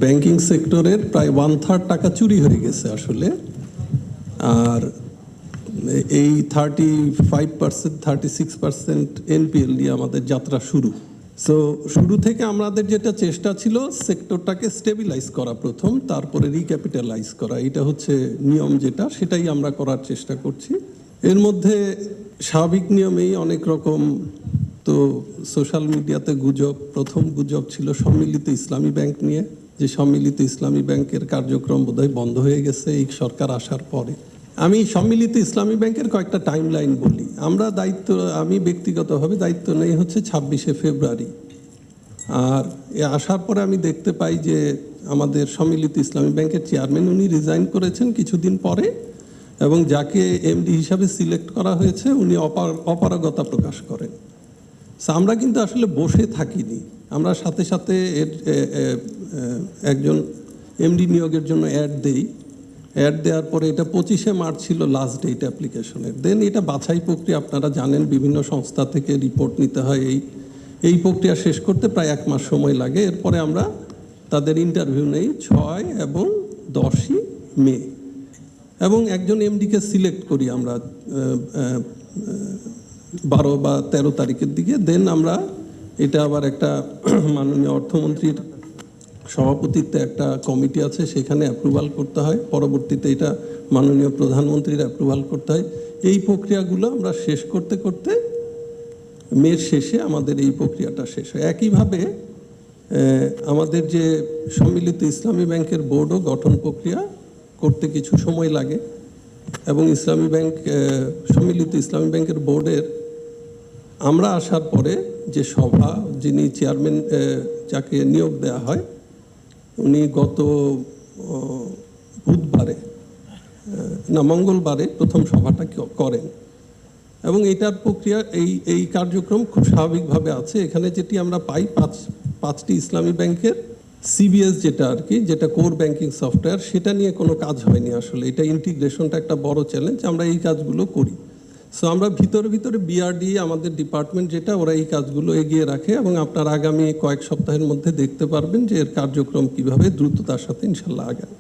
Banking সেক্টরের প্রায় 1/3 টাকা চুরি হয়ে গেছে আসলে। আর এই 35% 36% এনপিএল নিয়ে আমাদের যাত্রা শুরু। সো শুরু থেকে আমাদের যেটা চেষ্টা ছিল সেক্টরটাকে স্টেবিলাইজ করা প্রথম, তারপরে রিক্যাপিটালাইজ করা। এটা হচ্ছে নিয়ম যেটা, সেটাই আমরা করার চেষ্টা করছি। এর মধ্যে স্বাভাবিক নিয়মেই অনেক রকম, তো সোশ্যাল মিডিয়াতে গুজব, প্রথম গুজব ছিল সম্মিলিত ইসলামী ব্যাংক নিয়ে, যে সম্মিলিত ইসলামী ব্যাংকের কার্যক্রম বোধহয় বন্ধ হয়ে গেছে এই সরকার আসার পরে। আমি সম্মিলিত ইসলামী ব্যাংকের কয়েকটা টাইমলাইন বলি। আমি ব্যক্তিগতভাবে দায়িত্ব নেই হচ্ছে 26শে ফেব্রুয়ারি। আর আসার পরে আমি দেখতে পাই যে আমাদের সম্মিলিত ইসলামী ব্যাংকের চেয়ারম্যান উনি রিজাইন করেছেন কিছুদিন পরে, এবং যাকে এমডি হিসাবে সিলেক্ট করা হয়েছে উনি অপারগতা প্রকাশ করেন। আমরা কিন্তু আসলে বসে থাকিনি, আমরা সাথে সাথে একজন এমডি নিয়োগের জন্য অ্যাড দেওয়ার পরে এটা 25শে মার্চ ছিল লাস্ট ডেট অ্যাপ্লিকেশনের। দেন এটা বাছাই প্রক্রিয়া, আপনারা জানেন বিভিন্ন সংস্থা থেকে রিপোর্ট নিতে হয়, এই প্রক্রিয়া শেষ করতে প্রায় 1 মাস সময় লাগে। এরপরে আমরা তাদের ইন্টারভিউ নেই 6 এবং 10ই মে, এবং একজন এমডিকে সিলেক্ট করি আমরা 12 বা 13 তারিখের দিকে। দেন আমরা এটা আবার একটা মাননীয় অর্থমন্ত্রীর সভাপতিত্বে একটা কমিটি আছে, সেখানে অ্যাপ্রুভাল করতে হয়। পরবর্তীতে এটা মাননীয় প্রধানমন্ত্রীর অ্যাপ্রুভাল করতে হয়। এই প্রক্রিয়াগুলো আমরা শেষ করতে করতে মের শেষে আমাদের এই প্রক্রিয়াটা শেষ হয়। একইভাবে আমাদের যে সম্মিলিত ইসলামী ব্যাংকের বোর্ডও গঠন প্রক্রিয়া করতে কিছু সময় লাগে, এবং সম্মিলিত ইসলামী ব্যাংকের বোর্ডের আমরা আসার পরে যে সভা, যিনি চেয়ারম্যান যাকে নিয়োগ দেওয়া হয়, উনি গত মঙ্গলবারে প্রথম সভাটা করেন, এবং এটার প্রক্রিয়া এই কার্যক্রম খুব স্বাভাবিকভাবে আছে। এখানে যেটি আমরা পাই 5টি ইসলামী ব্যাংকের সিবিএস যেটা কোর ব্যাংকিং সফটওয়্যার, সেটা নিয়ে কোনো কাজ হয়নি আসলে। এটা ইন্টিগ্রেশনটা একটা বড় চ্যালেঞ্জ, আমরা এই কাজগুলো করি। সো আমরা ভিতরে বিআরডি আমাদের ডিপার্টমেন্ট যেটা, ওরা এই কাজগুলো এগিয়ে রাখে, এবং আপনার আগামী কয়েক সপ্তাহের মধ্যে দেখতে পারবেন যে এর কার্যক্রম কিভাবে দ্রুততার সাথে ইনশাল্লাহ আগায়।